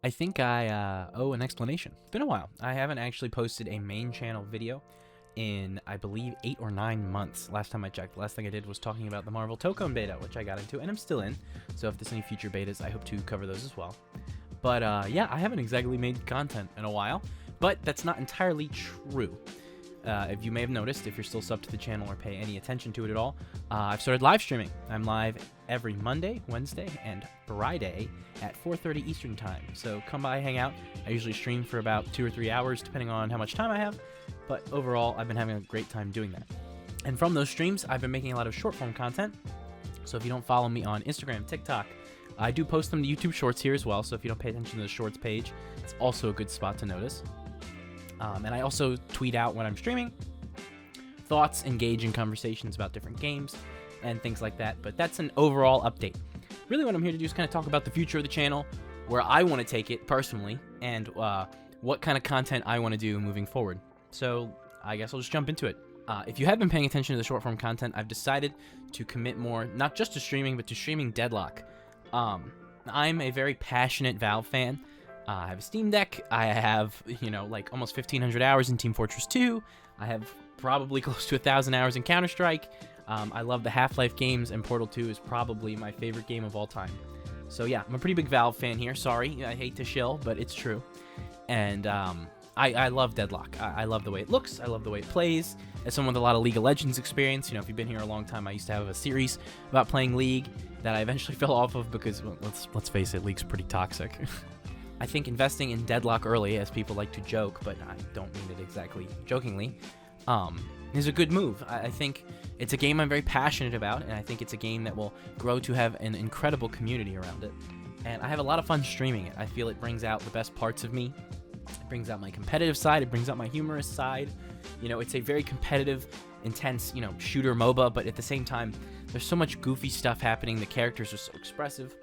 I think I owe an explanation. It's been a while. I haven't actually posted a main channel video in, I believe, 8 or 9 months. Last time I checked. The last thing I did was talking about the Marvel Tokone beta, which I got into, and I'm still in. So if there's any future betas, I hope to cover those as well. But yeah, I haven't exactly made content in a while, but that's not entirely true. If you may have noticed, if you're still subbed to the channel or pay any attention to it at all, I've started live streaming. I'm live every Monday, Wednesday, and Friday at 4:30 Eastern Time. So come by, hang out. I usually stream for about 2 or 3 hours, depending on how much time I have. But overall, I've been having a great time doing that. And from those streams, I've been making a lot of short-form content. So if you don't follow me on Instagram, TikTok, I do post them to YouTube Shorts here as well. So if you don't pay attention to the Shorts page, it's also a good spot to notice. And I also tweet out when I'm streaming thoughts, engage in conversations about different games and things like that. But that's an overall update. Really what I'm here to do is kind of talk about the future of the channel, where I want to take it personally, and what kind of content I want to do moving forward. So I guess I'll just jump into it. If you have been paying attention to the short form content, I've decided to commit more, not just to streaming, but to streaming Deadlock. I'm a very passionate Valve fan. I have a Steam Deck. I have, like almost 1,500 hours in Team Fortress 2. I have probably close to 1,000 hours in Counter-Strike. I love the Half-Life games, and Portal 2 is probably my favorite game of all time. So yeah, I'm a pretty big Valve fan here. Sorry, I hate to shill, but it's true. And I love Deadlock. I love the way it looks. I love the way it plays. As someone with a lot of League of Legends experience, if you've been here a long time, I used to have a series about playing League that I eventually fell off of because, well, let's face it, League's pretty toxic. I think investing in Deadlock early, as people like to joke, but I don't mean it exactly jokingly, is a good move. I think it's a game I'm very passionate about, and I think it's a game that will grow to have an incredible community around it. And I have a lot of fun streaming it. I feel it brings out the best parts of me. It brings out my competitive side. It brings out my humorous side. It's a very competitive, intense, shooter MOBA, but at the same time, there's so much goofy stuff happening. The characters are so expressive.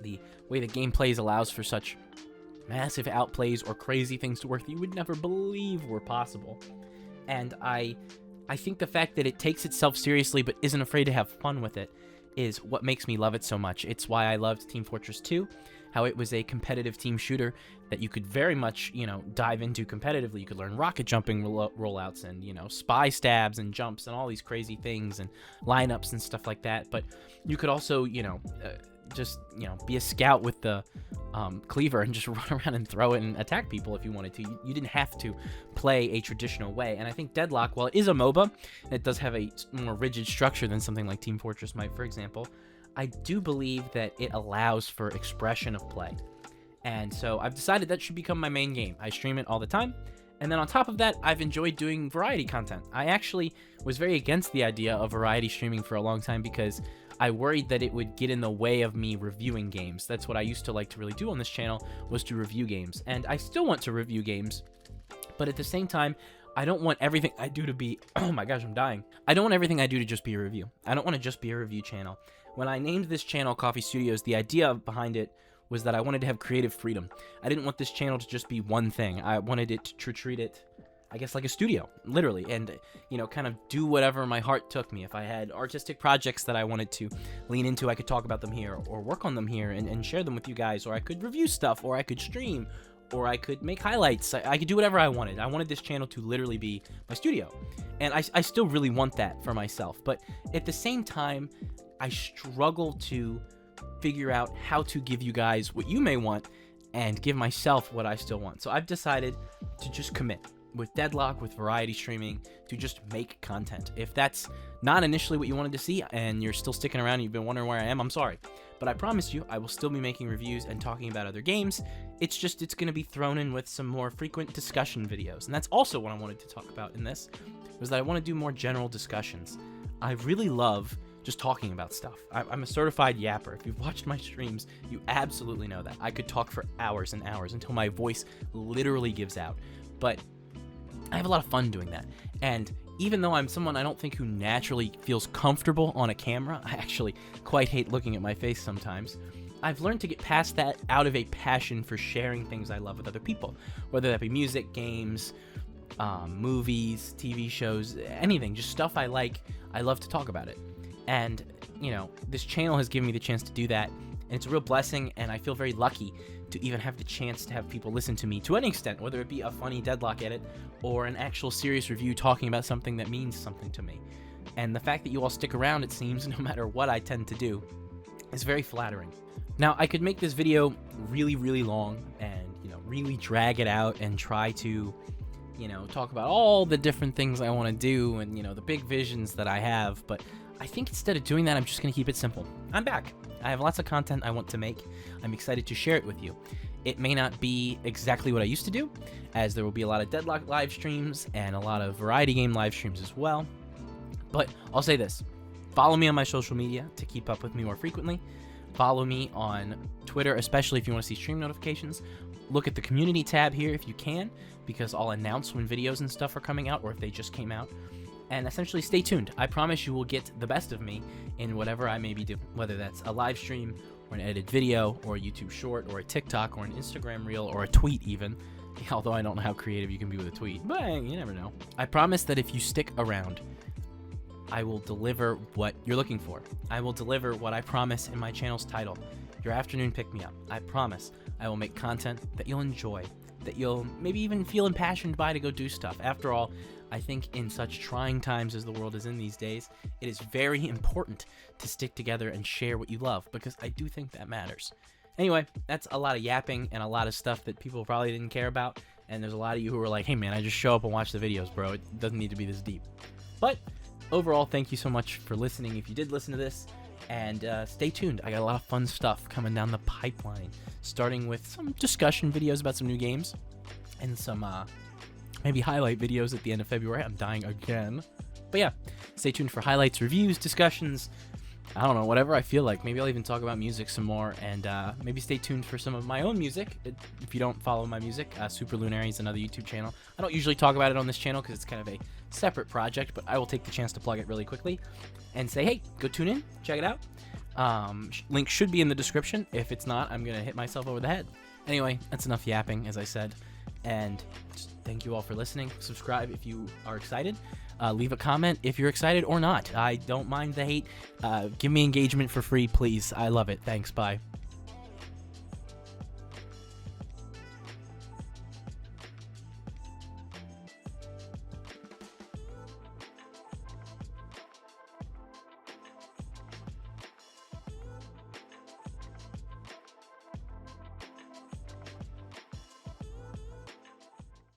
The way the game plays allows for such massive outplays or crazy things to work that you would never believe were possible. And I think the fact that it takes itself seriously but isn't afraid to have fun with it is what makes me love it so much. It's why I loved Team Fortress 2, how it was a competitive team shooter that you could very much, dive into competitively. You could learn rocket jumping rollouts and, spy stabs and jumps and all these crazy things and lineups and stuff like that. But you could also, just be a scout with the cleaver and just run around and throw it and attack people if you wanted to. You didn't have to play a traditional way. And I think Deadlock, while it is a MOBA, it does have a more rigid structure than something like Team Fortress might, for example. I do believe that it allows for expression of play. And so I've decided that should become my main game. I stream it all the time. And then on top of that, I've enjoyed doing variety content. I actually was very against the idea of variety streaming for a long time because I worried that it would get in the way of me reviewing games. That's what I used to like to really do on this channel, was to review games. And I still want to review games, but at the same time, I don't want everything I do to be, oh my gosh, I'm dying. I don't want everything I do to just be a review. I don't want to just be a review channel. When I named this channel Coffee Studios, the idea behind it was that I wanted to have creative freedom. I didn't want this channel to just be one thing. I wanted it to treat it, I guess, like a studio, literally, and, kind of do whatever my heart took me. If I had artistic projects that I wanted to lean into, I could talk about them here, or work on them here and share them with you guys, or I could review stuff, or I could stream, or I could make highlights. I could do whatever I wanted. I wanted this channel to literally be my studio, and I still really want that for myself, but at the same time, I struggle to figure out how to give you guys what you may want and give myself what I still want. So I've decided to just commit with Deadlock, with variety streaming, to just make content. If that's not initially what you wanted to see and you're still sticking around and you've been wondering where I am, I'm sorry. But I promise you, I will still be making reviews and talking about other games. It's going to be thrown in with some more frequent discussion videos. And that's also what I wanted to talk about in this, was that I want to do more general discussions. I really love just talking about stuff. I'm a certified yapper. If you've watched my streams, you absolutely know that. I could talk for hours and hours until my voice literally gives out. But I have a lot of fun doing that. And even though I'm someone I don't think who naturally feels comfortable on a camera, I actually quite hate looking at my face sometimes, I've learned to get past that out of a passion for sharing things I love with other people, whether that be music, games, movies, TV shows, anything, just stuff I like. I love to talk about it. And, this channel has given me the chance to do that and it's a real blessing, and I feel very lucky to even have the chance to have people listen to me to any extent, whether it be a funny deadlock edit or an actual serious review talking about something that means something to me. And the fact that you all stick around, it seems, no matter what I tend to do, is very flattering. Now, I could make this video really, really long and, really drag it out and try to, talk about all the different things I want to do and, the big visions that I have, but I think instead of doing that, I'm just going to keep it simple. I'm back. I have lots of content I want to make. I'm excited to share it with you. It may not be exactly what I used to do, as there will be a lot of Deadlock live streams and a lot of variety game live streams as well. But I'll say this. Follow me on my social media to keep up with me more frequently. Follow me on Twitter, especially if you want to see stream notifications. Look at the community tab here if you can, because I'll announce when videos and stuff are coming out or if they just came out. And essentially stay tuned. I promise you will get the best of me in whatever I may be doing, whether that's a live stream or an edited video or a YouTube short or a TikTok or an Instagram reel or a tweet even. Although I don't know how creative you can be with a tweet, but you never know. I promise that if you stick around, I will deliver what you're looking for. I will deliver what I promise in my channel's title, your afternoon pick-me-up. I promise I will make content that you'll enjoy, that you'll maybe even feel impassioned by to go do stuff. After all, I think in such trying times as the world is in these days, it is very important to stick together and share what you love, because I do think that matters. Anyway, that's a lot of yapping and a lot of stuff that people probably didn't care about, and there's a lot of you who are like, hey man, I just show up and watch the videos, bro. It doesn't need to be this deep. But overall, thank you so much for listening if you did listen to this, and stay tuned. I got a lot of fun stuff coming down the pipeline, starting with some discussion videos about some new games, and some maybe highlight videos at the end of February. I'm dying again. But yeah, stay tuned for highlights, reviews, discussions, I don't know, whatever I feel like. Maybe I'll even talk about music some more, and maybe stay tuned for some of my own music. If you don't follow my music, Superlunary is another YouTube channel. I don't usually talk about it on this channel because it's kind of a separate project, but I will take the chance to plug it really quickly and say, hey, go tune in, check it out. Link should be in the description. If it's not, I'm going to hit myself over the head. Anyway, that's enough yapping, as I said, and just thank you all for listening. Subscribe if you are excited. Leave a comment if you're excited or not. I don't mind the hate. Give me engagement for free, please. I love it. Thanks. Bye.